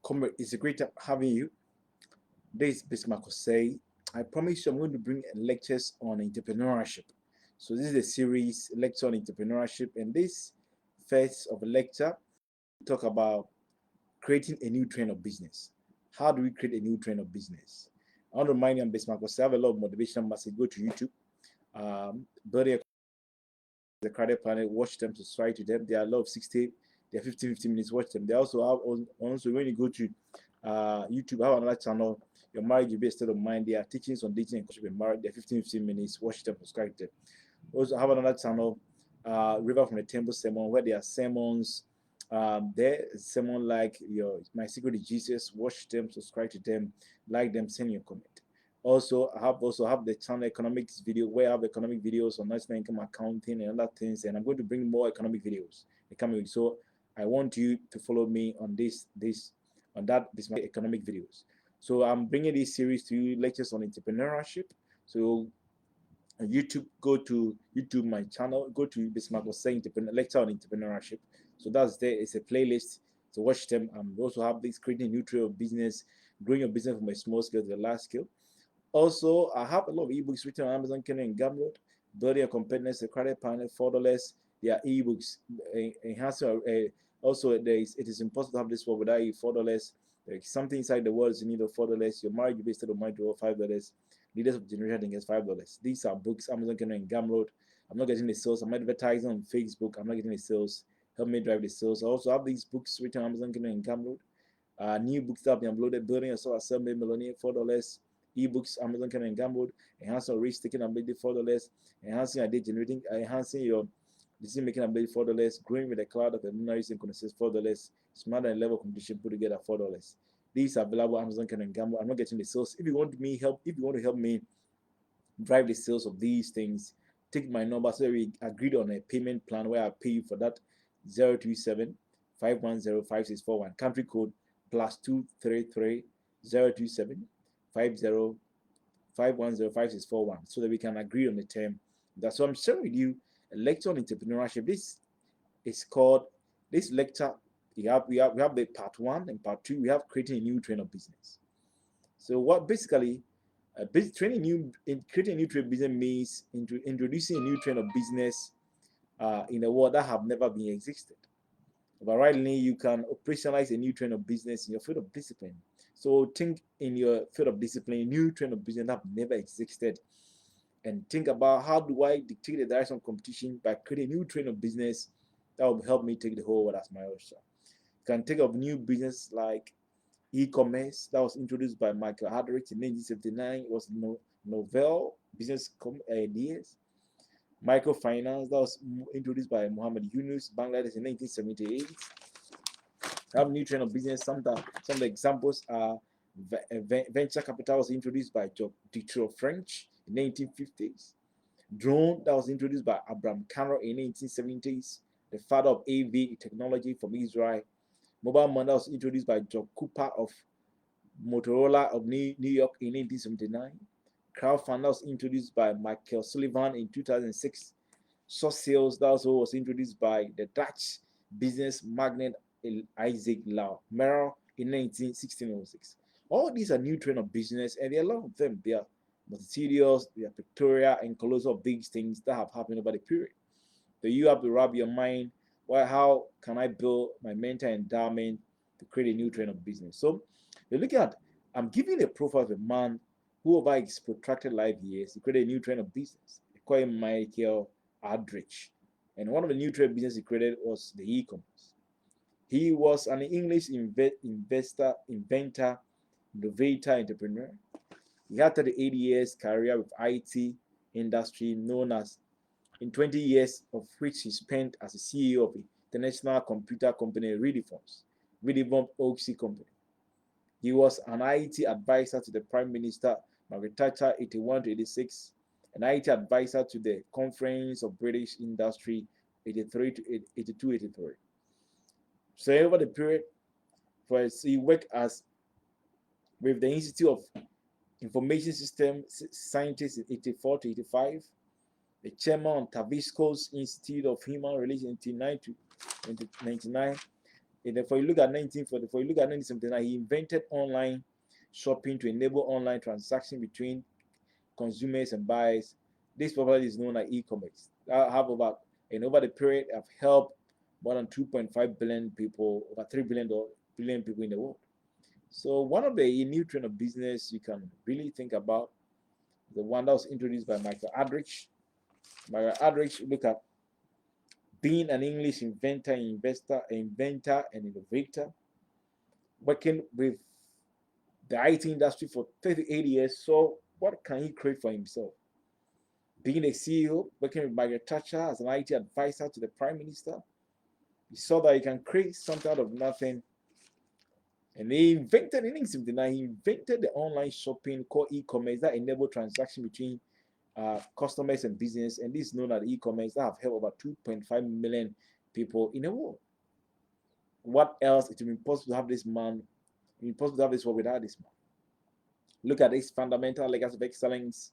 Comrade, it's a great time having you. This is Bismarck Osei. I promise you I'm going to bring lectures on entrepreneurship. So this is a series, lecture on entrepreneurship, and this first of a lecture, we talk about creating a new trend of business. How do we create a new trend of business? I want to remind you I'm Bismarck Osei. I have a lot of motivational message. Go to YouTube, build the credit planet, watch them, subscribe to them. They are a lot of 60, they're 15 minutes, watch them. They also have also when you go to YouTube, I have another channel, Your Marriage Will Be a State of Mind. They are teachings on dating and courtship and marriage. They're 15 minutes, watch them, subscribe to them. Also have another channel, River from the Temple Sermon, where there are sermons. There sermon like My Secret is Jesus, watch them, subscribe to them, like them, send your comment. Also have the channel economics video, where I have economic videos on national income accounting and other things, and I'm going to bring more economic videos in the coming week. So I want you to follow me on this economic videos. So I'm bringing this series to you, lectures on entrepreneurship. So on YouTube, go to YouTube, my channel, go to Bismarck Osei lecture on entrepreneurship. So that's there. It's a playlist. So watch them. We also have this creating a new trade of business, growing your business from a small scale to a large scale. Also, I have a lot of ebooks written on Amazon, Kindle, and Gumroad. Building a competitiveness, a credit panel, $4. They are ebooks. Also, it is impossible to have this world without $4. Like something inside the world is in need of $4. Your marriage will be a state of mind to $5. Leaders of generation, I think, is $5. These are books, Amazon, Kindle, and Gumroad. I'm not getting the sales. I'm advertising on Facebook. I'm not getting the sales. Help me drive the sales. I also have these books written on Amazon, Kindle, and Gumroad. New books that have been uploaded, Building Yourself Assembly Millionaire, $4. Ebooks, Amazon, Kindle, and Gumroad. Enhancing your risk-taking ability, $4. Enhancing your idea generating, enhancing your decision-making ability, $4. Growing with a cloud of luminaries and consensus, $4. Smarter and level competition put together, $4. These are available on Amazon, Kindle, and Gumroad. I'm not getting the sales. If you want to help me drive the sales of these things, take my number. So we agreed on a payment plan where I pay you for that. 027 510 5641. Country code +233 027 50 so that we can agree on the term. That's what I'm sharing with you. A lecture on entrepreneurship. This is called this lecture. We have the part 1 and part 2. We have creating a new trend of business. So what basically creating a new trend of business means introducing a new trend of business in a world that have never been existed. But right now, you can operationalize a new trend of business in your field of discipline. So think in your field of discipline, new trend of business that have never existed, and think about how do I dictate the direction of competition by creating a new trend of business that will help me take the whole world as my oyster. You can think of new business like e-commerce that was introduced by Michael Hardwick in 1979. It was novel business ideas. Microfinance that was introduced by Muhammad Yunus, Bangladesh in 1978. Have new trend of business. Some of the examples are venture capital was introduced by Dietrich French in 1950s. Drone that was introduced by Abraham Carroll in 1970s, the father of AV technology from Israel. Mobile money that was introduced by Joe Cooper of Motorola of New York in 1979. Crowdfund that was introduced by Michael Sullivan in 2006. Source sales that also was introduced by the Dutch business magnate Isaac Merrill in 1606. All these are new trend of business, and there are a lot of them. They are multitudinous, they are pictorial and colossal of these things that have happened over the period. So you have to wrap your mind, how can I build my mental endowment to create a new trend of business? So you're looking at, I'm giving a profile of a man who over his protracted life years, he created a new trend of business. They call him Michael Aldrich. And one of the new trend business he created was the e-commerce. He was an English inventor, innovator, entrepreneur. He had 38 years career with IT industry, known as in 20 years of which he spent as a CEO of the international computer company Relevance OC company. He was an IT advisor to the Prime Minister Margaret Thatcher 81 to 86, an IT advisor to the Conference of British Industry 83 to 82 83. So over the period, he worked with the Institute of Information System Scientists in 84 to 85, the chairman of Tavisco's Institute of Human Relations in 1999 to 99, And therefore, you look at 1944, you look at 1979, he invented online shopping to enable online transaction between consumers and buyers. This property is known as e-commerce. That have over the period have helped more than 2.5 billion people, over 3 billion people in the world. So one of the new trend of business you can really think about, the one that was introduced by Michael Aldrich. Michael Aldrich, look at being an English inventor, and innovator, working with the IT industry for 38 years. So what can he create for himself? Being a CEO, working with Margaret Thatcher as an IT advisor to the Prime Minister, he saw that he can create something out of nothing. And he invented in 1979, he invented the online shopping called e-commerce that enabled transaction between customers and business. And this is known as e-commerce that have helped over 2.5 million people in the world. What else? It would be impossible to have this man, it would be impossible to have this world without this man. Look at this fundamental legacy of excellence.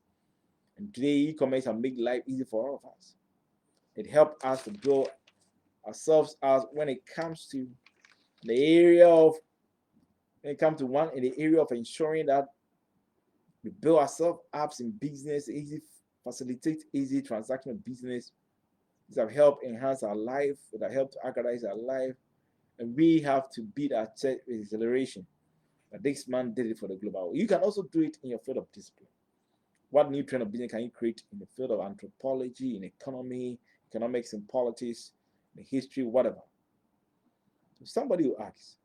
And today, e-commerce has made life easy for all of us. It helped us to grow ourselves out when it comes to the area of, when it comes to one in the area of ensuring that we build ourselves apps in business, facilitate easy transaction of business. These have helped enhance our life, that have helped to organize our life. And we have to beat our chest with acceleration. But this man did it for the global. You can also do it in your field of discipline. What new trend of business can you create in the field of anthropology, in economy, economics, and politics, in history, whatever? So somebody will ask.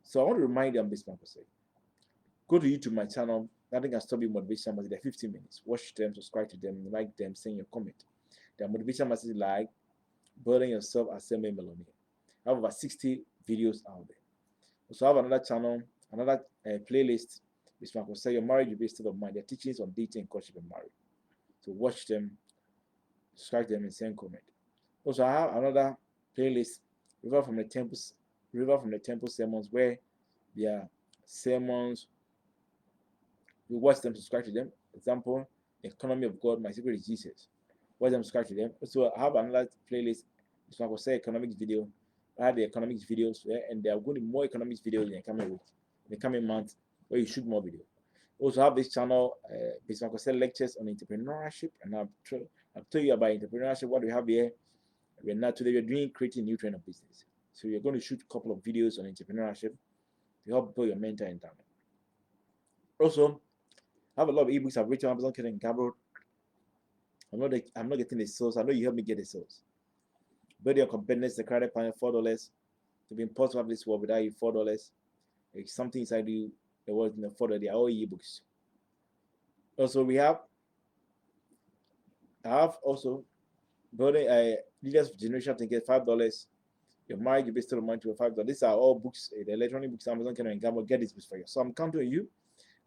So I want to remind you on this man say, go to YouTube, my channel. Nothing can stop you motivation messages. They're 15 minutes. Watch them, subscribe to them, like them, send your comment. Their motivation messages like building yourself as a millionaire. I have over 60 videos out there. So I have another channel, another playlist. Which man will say your marriage will be a state of mind. Their teachings on dating, courtship, and marriage. So watch them, subscribe them, and send comment. Also, I have another playlist, River from the Temple sermons, where their sermons, you watch them, subscribe to them. Example, the economy of God, my secret is Jesus. Watch them, subscribe to them. So I have another playlist, which man will say economics video. I have the economics videos, and there are going to be more economics videos in the coming week, in the coming month, where you shoot more video. Also have this channel, lectures on entrepreneurship, and I've told you about entrepreneurship. What we have here, today we're doing creating new trend of business. So we're going to shoot a couple of videos on entrepreneurship to help build your mental endowment. Also, I have a lot of ebooks I've written on Amazon and Gabriel. I'm not getting the sales. I know you help me get the sales. Build your competence, the credit plan, $4. To be impossible to have this world without you, $4. It's something inside you. The world in the folder, they are all ebooks. Also, I have also building a leaders of generation to get $5. Your marriage will be still money to $5. These are all books, the electronic books. Amazon can Gamble get these books for you. So I'm counting on you.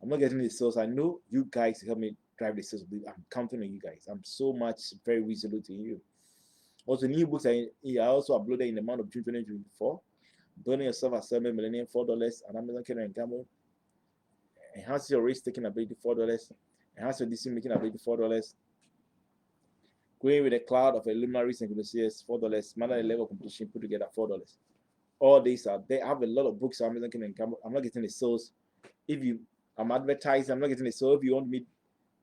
I'm not getting the sales. I know you guys help me drive the sales. I'm counting on you guys. I'm so much very resolute in you. Also, new books I also uploaded in the month of June 2024. Building yourself as a millionaire, $4, and Amazon can Gamble. Enhance your risk-taking ability, $4. Enhance your decision-making ability, $4. Going with a cloud of luminaries and negotiators, $4. Manage level of competition, put together, $4. All these are there. I have a lot of books. I'm not getting the sales. I'm advertising, I'm not getting the sales. If you want me,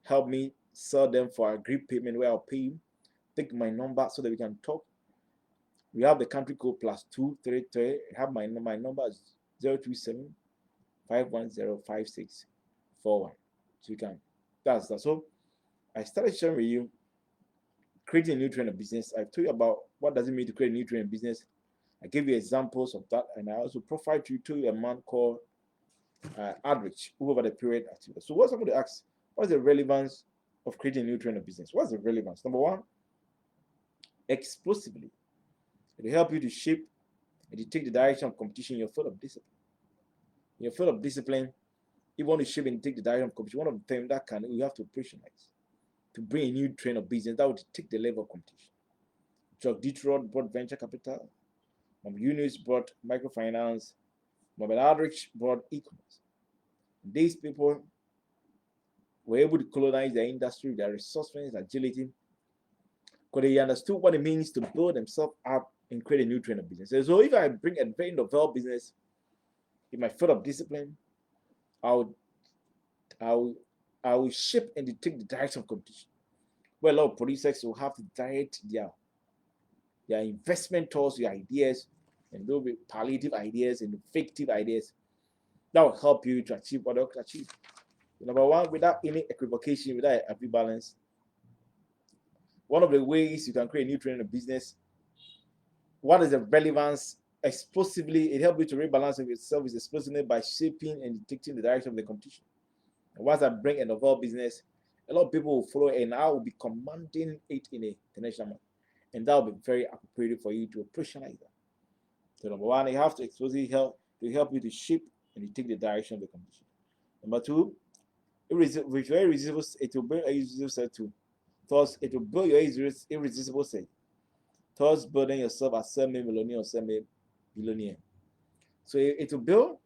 help me sell them for a agreed payment where I'll pay you. Take my number so that we can talk. We have the country code +233. I have my number is 027 5105641. So you can, that's that. So I started sharing with you creating a new trend of business. I've told you about what does it mean to create a new trend of business. I gave you examples of that, and I also profiled to you a man called Aldrich, who over the period active. So what's I'm going to ask, what's the relevance of creating a new trend of business? What's the relevance? Number one, explosively. It will help you to shape and to take the direction of competition in your field of discipline. In your field of discipline, if you want to shape and take the direction of competition, one of the things that you have to operationalize to bring a new trend of business that would take the level of competition. Chuck Detroit brought venture capital. Eunice brought microfinance. Robert Aldrich brought e-commerce. These people were able to colonize the industry with their resourcefulness, agility, because they understood what it means to build themselves up and create a new train of business. So if I bring a very novel business in my field of discipline, I'll I'll I will shape and dictate the direction of competition. Where a lot of producers will have to direct their investment towards your ideas, and they'll be palliative ideas and effective ideas that will help you to achieve what you want to achieve. Number one, without any equivocation, without a balance, one of the ways you can create a new trend in business, what is the relevance? Explosively, it helps you to rebalance of yourself is explosively by shaping and dictating the direction of the competition. And once I bring a novel business, a lot of people will follow, and I will be commanding it in a international market. And that will be very appropriate for you to operationalize that. So number one, you have to explosively help you to shape and to take the direction of the competition. Number two, with your irresistible, it will build a irresistible set too. Thus, it will build your irresistible set. Thus, building yourself as semi-millionaire or semi-billionaire. So it will build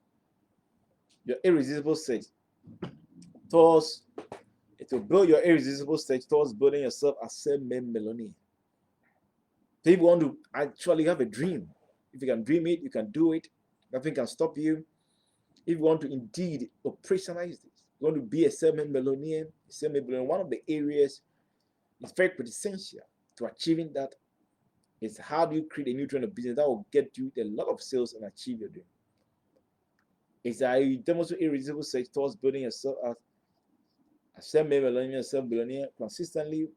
your irresistible stage. Thus, it will build your irresistible stage towards building yourself as semi-millionaire. So if you want to actually have a dream, if you can dream it, you can do it. Nothing can stop you. If you want to indeed operationalize this, you want to be a semi-millionaire, one of the areas is very essential to achieving that is how do you create a new trend of business that will get you a lot of sales and achieve your dream. Is that you demonstrate irresistible search towards building yourself as a semi-millionaire, self-billionaire consistently,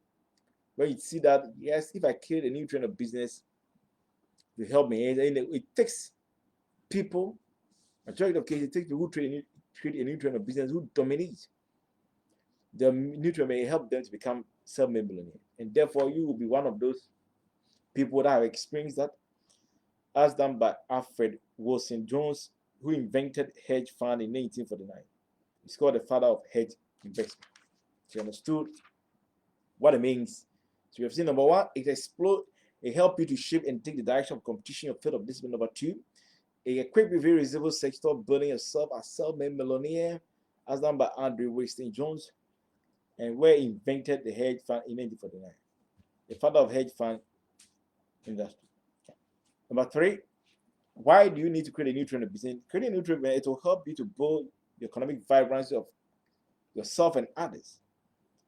where you see that, yes, if I create a new trend of business to help me, it takes people, majority of cases, it takes people who create a new trend of business who dominate. The new trend may help them to become self-millionaire. And therefore, you will be one of those people that have experienced that, as done by Alfred Wilson Jones, who invented hedge fund in 1949. He's called the father of hedge investment. So you understood what it means. So you have seen number one, it helps you to shape and take the direction of competition, your field of discipline. Number two, it equips you with irresistible sector, building yourself as self-made millionaire, as done by Andrew Winston Jones, and where he invented the hedge fund in 1949. The father of hedge fund industry. Number three, why do you need to create a new trend of business? Creating a new trend, it will help you to build the economic vibrancy of yourself and others.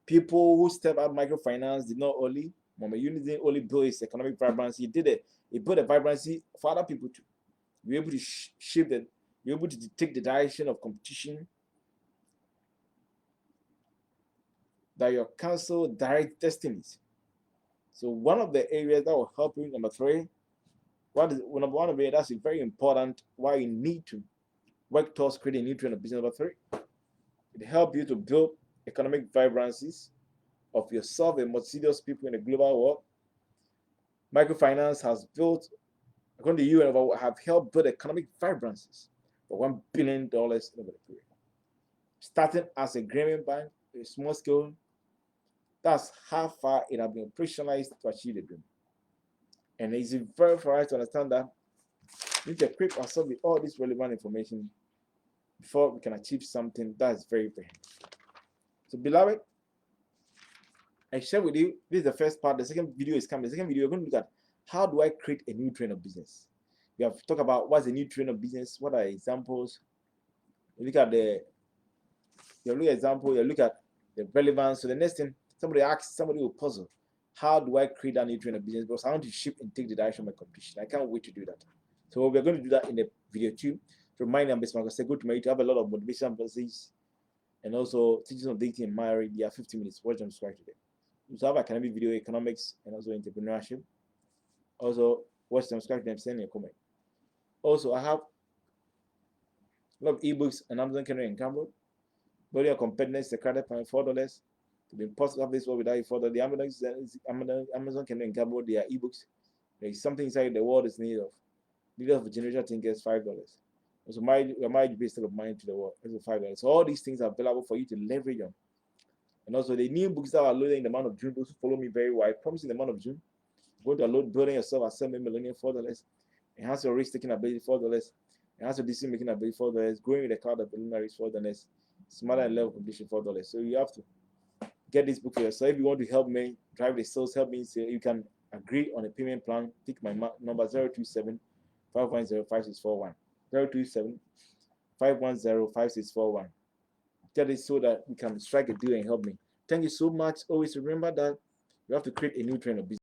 People who step out microfinance did not only, Mama Unity didn't only build its economic vibrancy, it built a vibrancy for other people too. You're able to shape them, you're able to take the direction of competition that your council direct destinies. So one of the areas that will help you, number three, number one of it, that's very important, why you need to work towards creating a new trend of business. Number three, it helps you to build economic vibrancies of yourself and multitudes people in the global world. Microfinance has built, according to the UN, have helped build economic vibrancies for $1 billion over the period. Starting as a grain bank, a small scale, that's how far it has been operationalized to achieve the dream. And it's very for us to understand that we need to equip ourselves with all this relevant information before we can achieve something that is very, very important. So, beloved, I share with you, this is the first part. The second video is coming. The second video, we're going to look at how do I create a new trend of business. We have talked about what's a new trend of business, what are examples. You look at you look at the relevance. So the next thing, somebody will puzzle, how do I create that new trend of business? Because I want to shift and take the direction of my competition. I can't wait to do that. So we're going to do that in the video 2. To remind them, go to my YouTube, have a lot of motivation messages and also teachings of dating and marriage. They are 15 minutes. Watch and subscribe today. So have academic video, economics, and also entrepreneurship. Also, watch them, subscribe to them, send me a comment. Also, I have a lot of ebooks on Amazon, Canada, and Cameroon. Building your competitiveness, the credit point $4. To be possible of this world without you further. The Amazon, Canada, and Cameroon, they are ebooks. There is something inside the world is needed of. Leader of a generation thinkers, $5. Also, marriage based state of mind to the world, also $5. So all these things are available for you to leverage on. And also the new books that are loaded in the month of June, those who follow me very well, I promise in the month of June, go to load building yourself as semi-millionaire $4, enhance your risk taking ability $4, enhance your decision making ability $4, growing with the cloud of billionaires $4, smarter and level competition $4. So you have to get this book for yourself. If you want to help me drive the sales, help me say you can agree on a payment plan, take my number 027 510 5641. 027 510 5641. Tell it so that we can strike a deal and help me. Thank you so much. Always remember that you have to create a new trend of business.